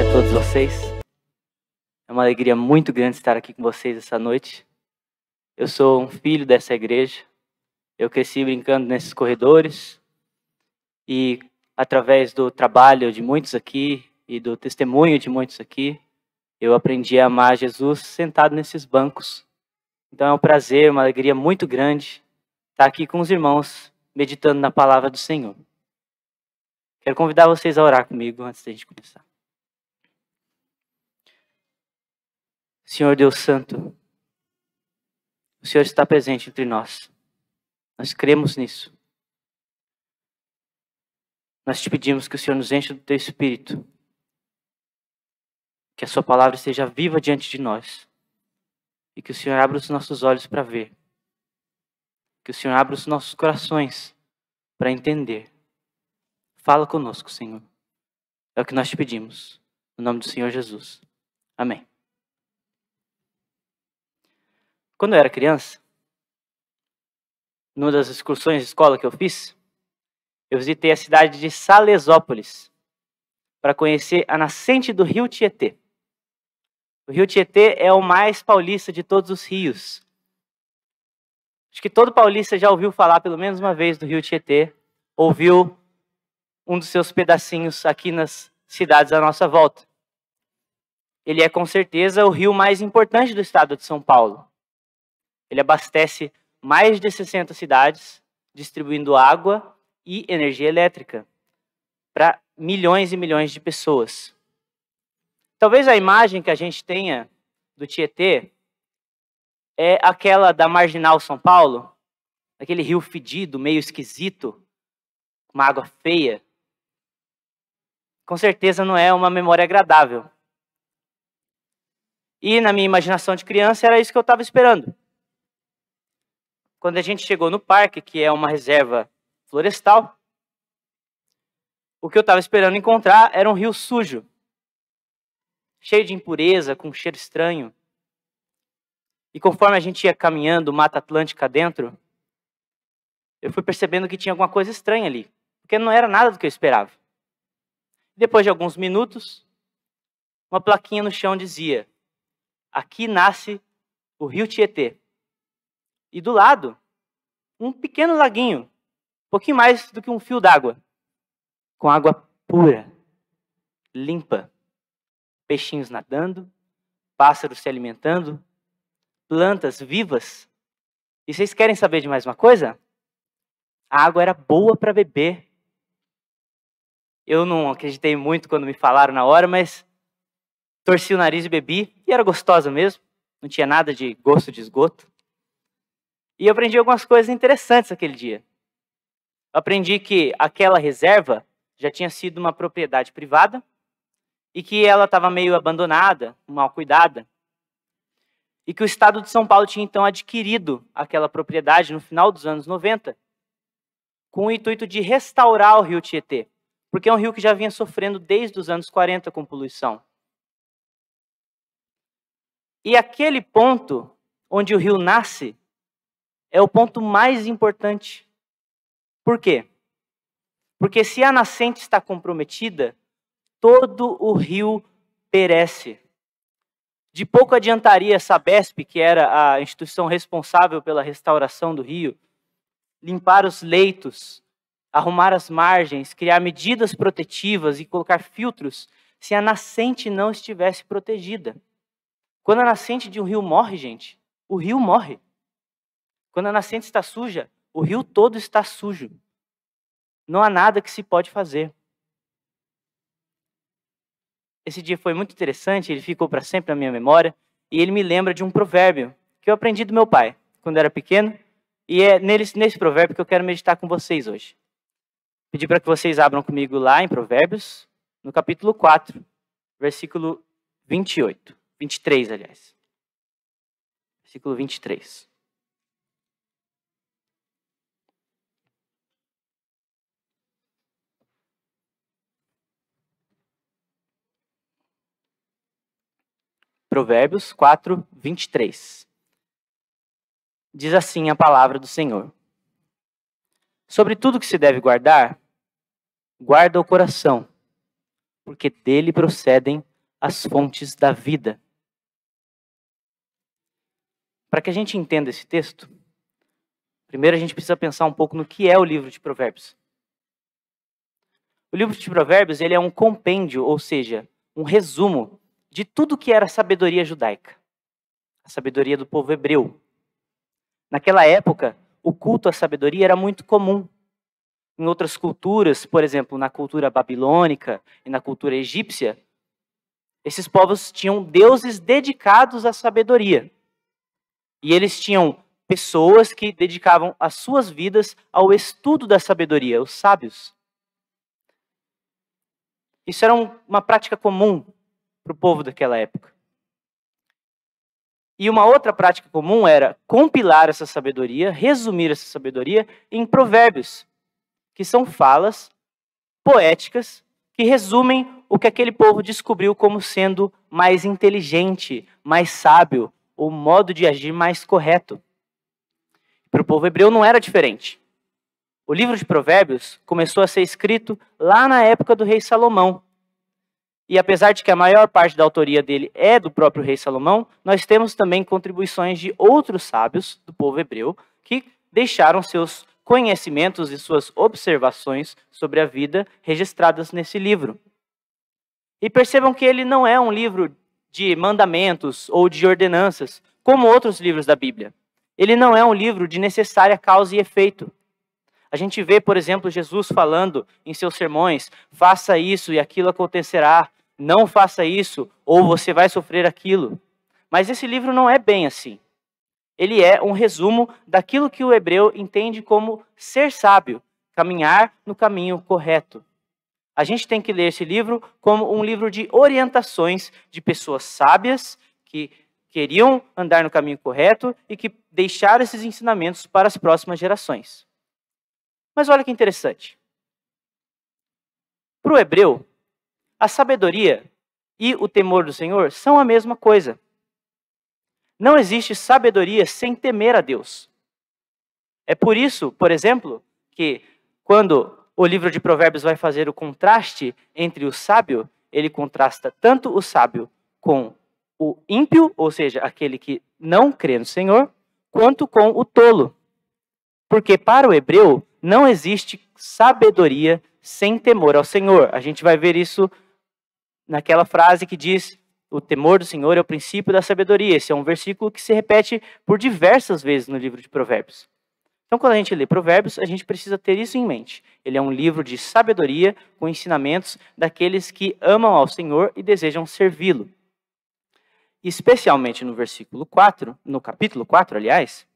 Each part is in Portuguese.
a todos vocês. É uma alegria muito grande estar aqui com vocês essa noite. Eu sou um filho dessa igreja. Eu cresci brincando nesses corredores e através do trabalho de muitos aqui e do testemunho de muitos aqui, eu aprendi a amar Jesus sentado nesses bancos. Então é um prazer, uma alegria muito grande estar aqui com os irmãos meditando na palavra do Senhor. Quero convidar vocês a orar comigo antes da gente começar. Senhor Deus Santo, o Senhor está presente entre nós. Nós cremos nisso. Nós te pedimos que o Senhor nos encha do teu Espírito. Que a sua palavra esteja viva diante de nós. E que o Senhor abra os nossos olhos para ver. Que o Senhor abra os nossos corações para entender. Fala conosco, Senhor. É o que nós te pedimos. No nome do Senhor Jesus. Amém. Quando eu era criança, numa das excursões de escola que eu fiz, eu visitei a cidade de Salesópolis para conhecer a nascente do rio Tietê. O rio Tietê é o mais paulista de todos os rios. Acho que todo paulista já ouviu falar pelo menos uma vez do rio Tietê, ouviu um dos seus pedacinhos aqui nas cidades à nossa volta. Ele é com certeza o rio mais importante do estado de São Paulo. Ele abastece mais de 60 cidades, distribuindo água e energia elétrica para milhões e milhões de pessoas. Talvez a imagem que a gente tenha do Tietê é aquela da Marginal São Paulo, aquele rio fedido, meio esquisito, uma água feia. Com certeza não é uma memória agradável. E na minha imaginação de criança era isso que eu estava esperando. Quando a gente chegou no parque, que é uma reserva florestal, o que eu estava esperando encontrar era um rio sujo, cheio de impureza, com um cheiro estranho. E conforme a gente ia caminhando Mata Atlântica dentro, eu fui percebendo que tinha alguma coisa estranha ali, porque não era nada do que eu esperava. Depois de alguns minutos, uma plaquinha no chão dizia: aqui nasce o rio Tietê. E do lado, um pequeno laguinho, um pouquinho mais do que um fio d'água, com água pura, limpa, peixinhos nadando, pássaros se alimentando, plantas vivas. E vocês querem saber de mais uma coisa? A água era boa para beber. Eu não acreditei muito quando me falaram na hora, mas torci o nariz e bebi, e era gostosa mesmo, não tinha nada de gosto de esgoto. E eu aprendi algumas coisas interessantes aquele dia. Eu aprendi que aquela reserva já tinha sido uma propriedade privada e que ela estava meio abandonada, mal cuidada. E que o estado de São Paulo tinha então adquirido aquela propriedade no final dos anos 90 com o intuito de restaurar o rio Tietê, porque é um rio que já vinha sofrendo desde os anos 40 com poluição. E aquele ponto onde o rio nasce é o ponto mais importante. Por quê? Porque se a nascente está comprometida, todo o rio perece. De pouco adiantaria a Sabesp, que era a instituição responsável pela restauração do rio, limpar os leitos, arrumar as margens, criar medidas protetivas e colocar filtros, se a nascente não estivesse protegida. Quando a nascente de um rio morre, gente, o rio morre. Quando a nascente está suja, o rio todo está sujo. Não há nada que se pode fazer. Esse dia foi muito interessante, ele ficou para sempre na minha memória, e ele me lembra de um provérbio que eu aprendi do meu pai, quando era pequeno, e é nesse provérbio que eu quero meditar com vocês hoje. Pedir para que vocês abram comigo lá em Provérbios, no capítulo 4, versículo 23, aliás. Versículo 23. Provérbios 4, 23. Diz assim a palavra do Senhor: sobre tudo que se deve guardar, guarda o coração, porque dele procedem as fontes da vida. Para que a gente entenda esse texto, primeiro a gente precisa pensar um pouco no que é o livro de Provérbios. O livro de Provérbios, ele é um compêndio, ou seja, um resumo de tudo que era a sabedoria judaica, a sabedoria do povo hebreu. Naquela época, o culto à sabedoria era muito comum. Em outras culturas, por exemplo, na cultura babilônica e na cultura egípcia, esses povos tinham deuses dedicados à sabedoria. E eles tinham pessoas que dedicavam as suas vidas ao estudo da sabedoria, os sábios. Isso era uma prática comum para o povo daquela época. E uma outra prática comum era compilar essa sabedoria, resumir essa sabedoria em provérbios, que são falas poéticas que resumem o que aquele povo descobriu como sendo mais inteligente, mais sábio, o modo de agir mais correto. Para o povo hebreu não era diferente. O livro de Provérbios começou a ser escrito lá na época do rei Salomão. E apesar de que a maior parte da autoria dele é do próprio rei Salomão, nós temos também contribuições de outros sábios do povo hebreu que deixaram seus conhecimentos e suas observações sobre a vida registradas nesse livro. E percebam que ele não é um livro de mandamentos ou de ordenanças, como outros livros da Bíblia. Ele não é um livro de necessária causa e efeito. A gente vê, por exemplo, Jesus falando em seus sermões, faça isso e aquilo acontecerá, não faça isso ou você vai sofrer aquilo. Mas esse livro não é bem assim. Ele é um resumo daquilo que o hebreu entende como ser sábio, caminhar no caminho correto. A gente tem que ler esse livro como um livro de orientações de pessoas sábias que queriam andar no caminho correto e que deixaram esses ensinamentos para as próximas gerações. Mas olha que interessante. Para o hebreu, a sabedoria e o temor do Senhor são a mesma coisa. Não existe sabedoria sem temer a Deus. É por isso, por exemplo, que quando o livro de Provérbios vai fazer o contraste entre o sábio, ele contrasta tanto o sábio com o ímpio, ou seja, aquele que não crê no Senhor, quanto com o tolo. Porque para o hebreu não existe sabedoria sem temor ao Senhor. A gente vai ver isso naquela frase que diz: o temor do Senhor é o princípio da sabedoria. Esse é um versículo que se repete por diversas vezes no livro de Provérbios. Então, quando a gente lê Provérbios, a gente precisa ter isso em mente. Ele é um livro de sabedoria com ensinamentos daqueles que amam ao Senhor e desejam servi-lo. Especialmente no versículo 4, no capítulo 4, aliás,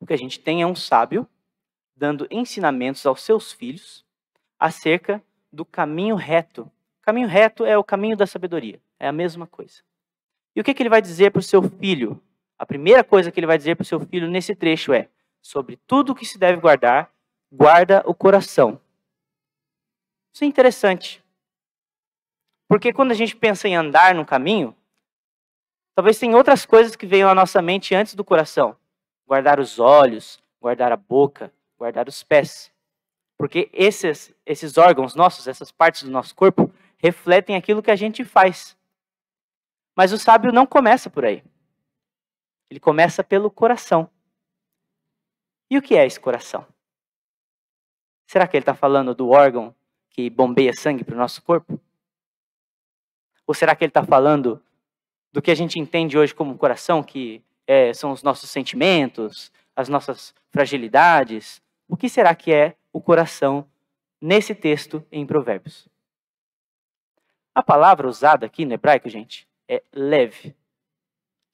o que a gente tem é um sábio dando ensinamentos aos seus filhos acerca do caminho reto. O caminho reto é o caminho da sabedoria, é a mesma coisa. E o que ele vai dizer para o seu filho? A primeira coisa que ele vai dizer para o seu filho nesse trecho é: sobre tudo o que se deve guardar, guarda o coração. Isso é interessante. Porque quando a gente pensa em andar no caminho, talvez tenha outras coisas que venham à nossa mente antes do coração. Guardar os olhos, guardar a boca, guardar os pés. Porque esses órgãos nossos, essas partes do nosso corpo, refletem aquilo que a gente faz. Mas o sábio não começa por aí. Ele começa pelo coração. E o que é esse coração? Será que ele está falando do órgão que bombeia sangue para o nosso corpo? Ou será que ele está falando do que a gente entende hoje como coração, que são os nossos sentimentos, as nossas fragilidades? O que será que é o coração nesse texto em Provérbios? A palavra usada aqui no hebraico, gente, é lev.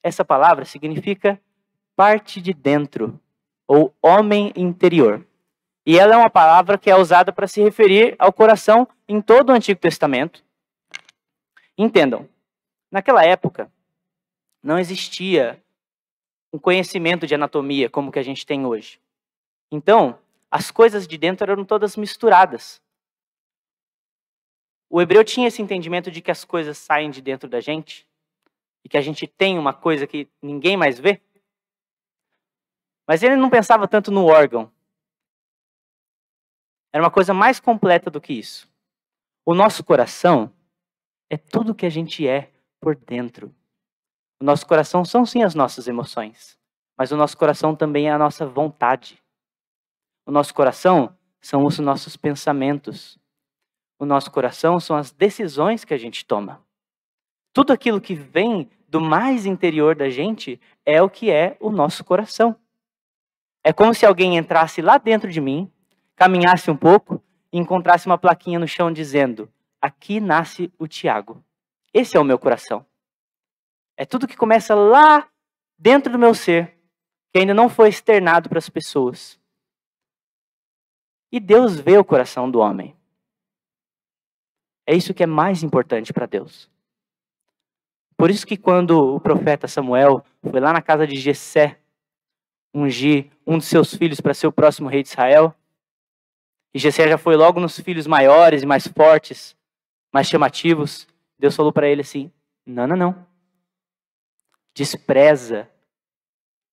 Essa palavra significa parte de dentro, ou homem interior. E ela é uma palavra que é usada para se referir ao coração em todo o Antigo Testamento. Entendam, naquela época não existia um conhecimento de anatomia como que a gente tem hoje. Então, as coisas de dentro eram todas misturadas. O hebreu tinha esse entendimento de que as coisas saem de dentro da gente e que a gente tem uma coisa que ninguém mais vê. Mas ele não pensava tanto no órgão. Era uma coisa mais completa do que isso. O nosso coração é tudo que a gente é por dentro. O nosso coração são sim as nossas emoções, mas o nosso coração também é a nossa vontade. O nosso coração são os nossos pensamentos. O nosso coração são as decisões que a gente toma. Tudo aquilo que vem do mais interior da gente é o que é o nosso coração. É como se alguém entrasse lá dentro de mim, caminhasse um pouco e encontrasse uma plaquinha no chão dizendo: aqui nasce o Tiago. Esse é o meu coração. É tudo que começa lá dentro do meu ser, que ainda não foi externado para as pessoas. E Deus vê o coração do homem. É isso que é mais importante para Deus. Por isso que quando o profeta Samuel foi lá na casa de Jessé ungir um dos seus filhos para ser o próximo rei de Israel, e Jessé já foi logo nos filhos maiores e mais fortes, mais chamativos, Deus falou para ele assim: não, não, não. Despreza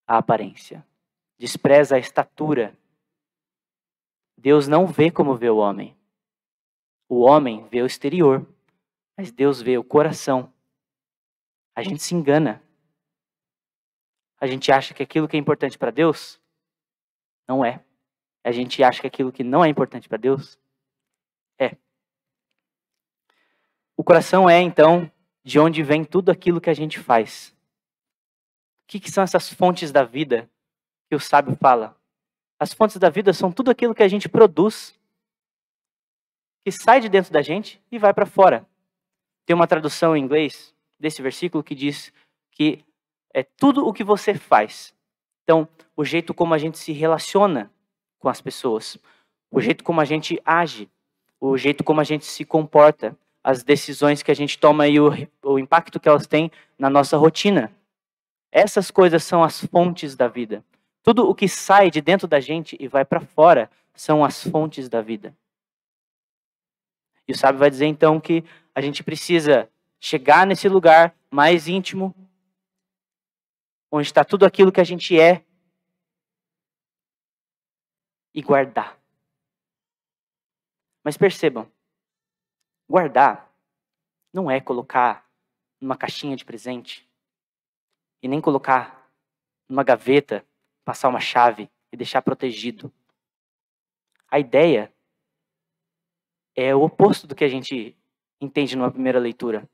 a aparência. Despreza a estatura. Deus não vê como vê o homem. O homem vê o exterior, mas Deus vê o coração. A gente se engana. A gente acha que aquilo que é importante para Deus não é. A gente acha que aquilo que não é importante para Deus é. O coração é, então, de onde vem tudo aquilo que a gente faz. O que são essas fontes da vida que o sábio fala? As fontes da vida são tudo aquilo que a gente produz, que sai de dentro da gente e vai para fora. Tem uma tradução em inglês desse versículo que diz que é tudo o que você faz. Então, o jeito como a gente se relaciona com as pessoas, o jeito como a gente age, o jeito como a gente se comporta, as decisões que a gente toma e o impacto que elas têm na nossa rotina. Essas coisas são as fontes da vida. Tudo o que sai de dentro da gente e vai para fora são as fontes da vida. E o sábio vai dizer então que a gente precisa chegar nesse lugar mais íntimo, onde está tudo aquilo que a gente é, e guardar. Mas percebam, guardar não é colocar numa caixinha de presente, e nem colocar numa gaveta, passar uma chave e deixar protegido. A ideia é o oposto do que a gente entende numa primeira leitura.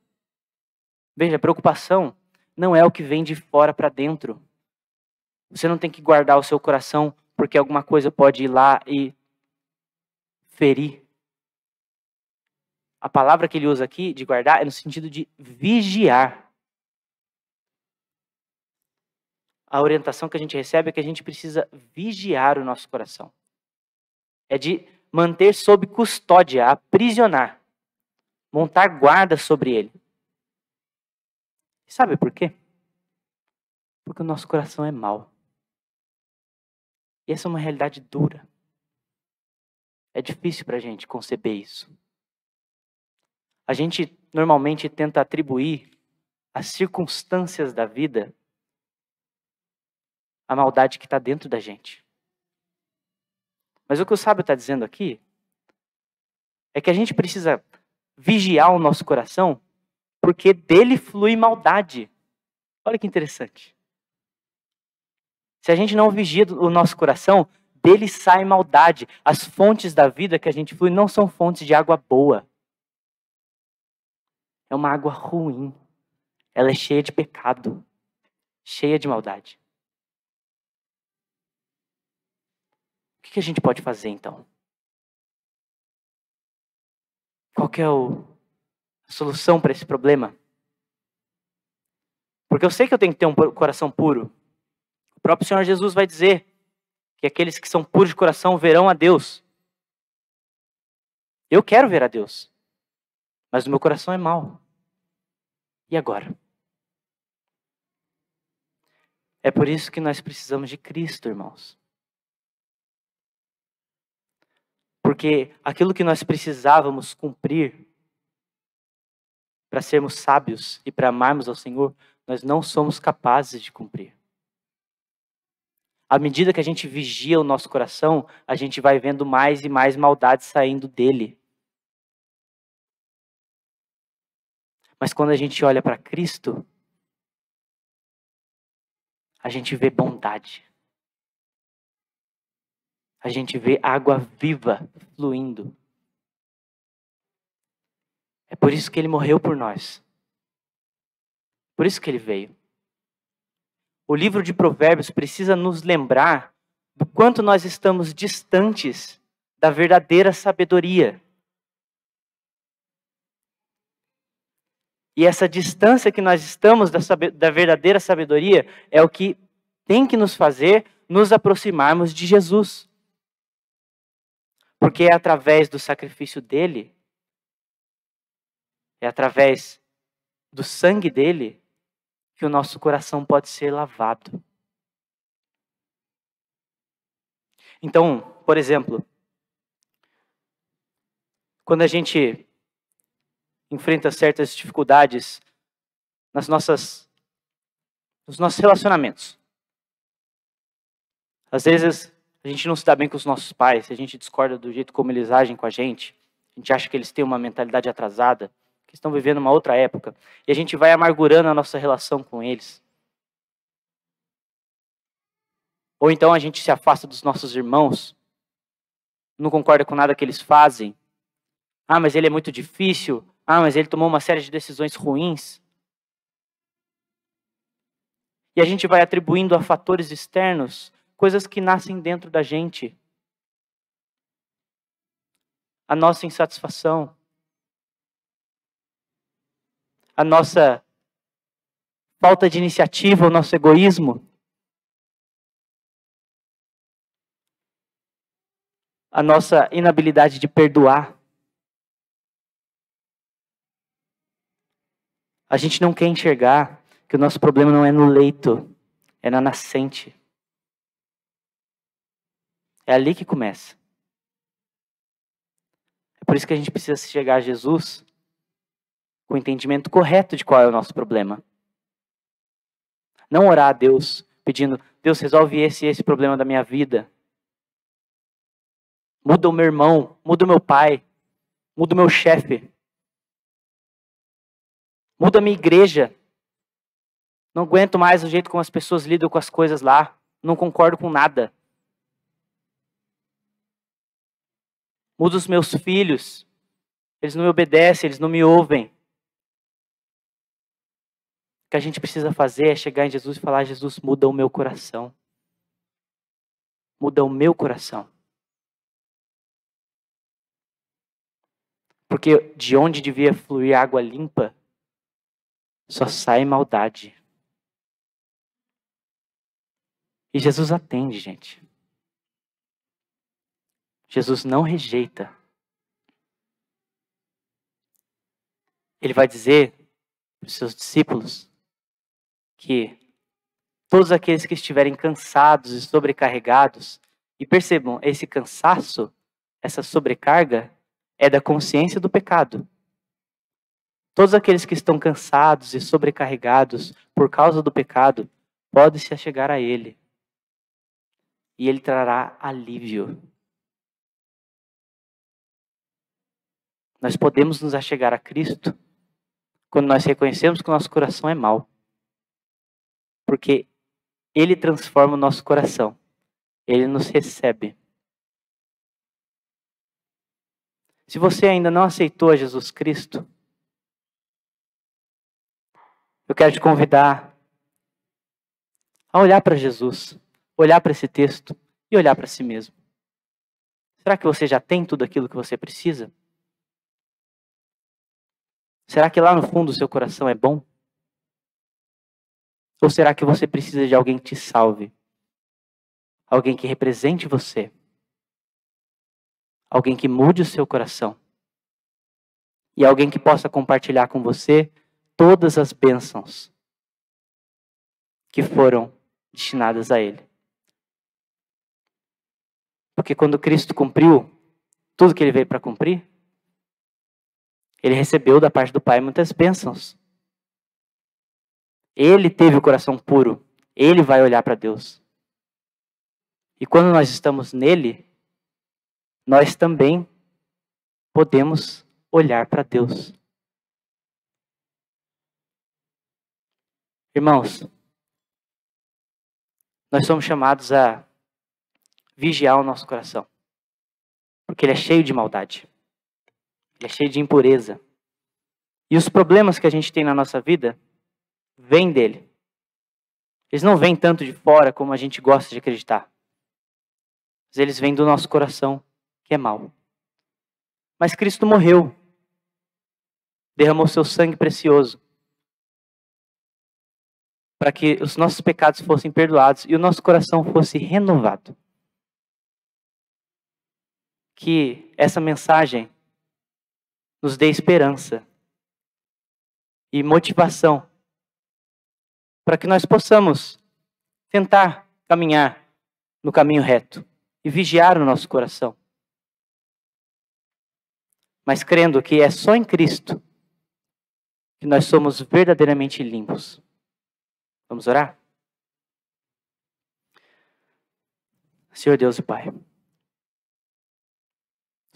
Veja, a preocupação não é o que vem de fora para dentro. Você não tem que guardar o seu coração porque alguma coisa pode ir lá e ferir. A palavra que ele usa aqui, de guardar, é no sentido de vigiar. A orientação que a gente recebe é que a gente precisa vigiar o nosso coração. É de manter sob custódia, aprisionar, montar guarda sobre ele. Sabe por quê? Porque o nosso coração é mau. E essa é uma realidade dura. É difícil para a gente conceber isso. A gente normalmente tenta atribuir às circunstâncias da vida a maldade que está dentro da gente. Mas o que o sábio está dizendo aqui é que a gente precisa vigiar o nosso coração porque dele flui maldade. Olha que interessante. Se a gente não vigia o nosso coração, dele sai maldade. As fontes da vida que a gente flui não são fontes de água boa. É uma água ruim. Ela é cheia de pecado, cheia de maldade. O que a gente pode fazer então? Qual que é a solução para esse problema? Porque eu sei que eu tenho que ter um coração puro. O próprio Senhor Jesus vai dizer que aqueles que são puros de coração verão a Deus. Eu quero ver a Deus, mas o meu coração é mau. E agora? É por isso que nós precisamos de Cristo, irmãos. Porque aquilo que nós precisávamos cumprir para sermos sábios e para amarmos ao Senhor, nós não somos capazes de cumprir. À medida que a gente vigia o nosso coração, a gente vai vendo mais e mais maldade saindo dele. Mas quando a gente olha para Cristo, a gente vê bondade. A gente vê água viva fluindo. É por isso que ele morreu por nós. Por isso que ele veio. O livro de Provérbios precisa nos lembrar do quanto nós estamos distantes da verdadeira sabedoria. E essa distância que nós estamos da verdadeira sabedoria é o que tem que nos fazer nos aproximarmos de Jesus. Porque é através do sacrifício dele, é através do sangue dele, que o nosso coração pode ser lavado. Então, por exemplo, quando a gente enfrenta certas dificuldades nos nossos relacionamentos, às vezes a gente não se dá bem com os nossos pais, a gente discorda do jeito como eles agem com a gente acha que eles têm uma mentalidade atrasada, que estão vivendo uma outra época, e a gente vai amargurando a nossa relação com eles. Ou então a gente se afasta dos nossos irmãos, não concorda com nada que eles fazem. Ah, mas ele é muito difícil. Ah, mas ele tomou uma série de decisões ruins. E a gente vai atribuindo a fatores externos coisas que nascem dentro da gente. A nossa insatisfação. A nossa falta de iniciativa, o nosso egoísmo. A nossa inabilidade de perdoar. A gente não quer enxergar que o nosso problema não é no leito, é na nascente. É ali que começa. É por isso que a gente precisa chegar a Jesus com o entendimento correto de qual é o nosso problema. Não orar a Deus pedindo, Deus, resolve esse e esse problema da minha vida. Muda o meu irmão, muda o meu pai, muda o meu chefe. Muda a minha igreja. Não aguento mais o jeito como as pessoas lidam com as coisas lá. Não concordo com nada. Muda os meus filhos. Eles não me obedecem, eles não me ouvem. O que a gente precisa fazer é chegar em Jesus e falar, Jesus, muda o meu coração. Muda o meu coração. Porque de onde devia fluir água limpa, só sai maldade. E Jesus atende, gente. Jesus não rejeita. Ele vai dizer para os seus discípulos que todos aqueles que estiverem cansados e sobrecarregados, e percebam, esse cansaço, essa sobrecarga, é da consciência do pecado. Todos aqueles que estão cansados e sobrecarregados por causa do pecado, podem se achegar a Ele. E Ele trará alívio. Nós podemos nos achegar a Cristo quando nós reconhecemos que o nosso coração é mau. Porque Ele transforma o nosso coração. Ele nos recebe. Se você ainda não aceitou a Jesus Cristo, eu quero te convidar a olhar para Jesus, olhar para esse texto e olhar para si mesmo. Será que você já tem tudo aquilo que você precisa? Será que lá no fundo o seu coração é bom? Ou será que você precisa de alguém que te salve? Alguém que represente você? Alguém que mude o seu coração? E alguém que possa compartilhar com você todas as bênçãos que foram destinadas a Ele. Porque quando Cristo cumpriu tudo que Ele veio para cumprir, Ele recebeu da parte do Pai muitas bênçãos. Ele teve o coração puro. Ele vai olhar para Deus. E quando nós estamos nele, nós também podemos olhar para Deus. Irmãos, nós somos chamados a vigiar o nosso coração, porque ele é cheio de maldade, ele é cheio de impureza. E os problemas que a gente tem na nossa vida vêm dele. Eles não vêm tanto de fora como a gente gosta de acreditar. Mas eles vêm do nosso coração, que é mau. Mas Cristo morreu. Derramou seu sangue precioso. Para que os nossos pecados fossem perdoados e o nosso coração fosse renovado. Que essa mensagem nos dê esperança e motivação para que nós possamos tentar caminhar no caminho reto e vigiar o nosso coração. Mas crendo que é só em Cristo que nós somos verdadeiramente limpos. Vamos orar? Senhor Deus e Pai, o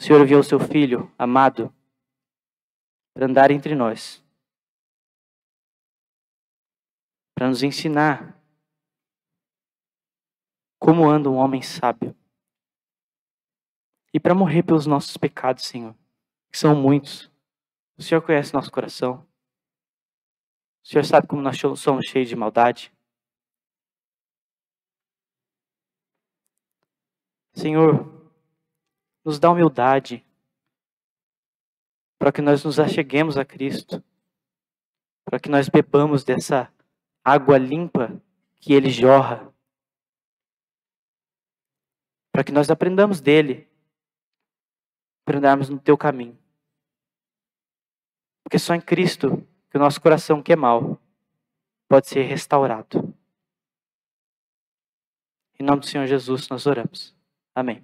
Senhor enviou o seu Filho amado para andar entre nós, para nos ensinar como anda um homem sábio e para morrer pelos nossos pecados, Senhor, que são muitos. O Senhor conhece nosso coração. O Senhor sabe como nós somos cheios de maldade. Senhor, nos dá humildade para que nós nos acheguemos a Cristo, para que nós bebamos dessa água limpa que Ele jorra, para que nós aprendamos dele, para andarmos no teu caminho. Porque só em Cristo que o nosso coração que é mau pode ser restaurado. Em nome do Senhor Jesus nós oramos. Amém.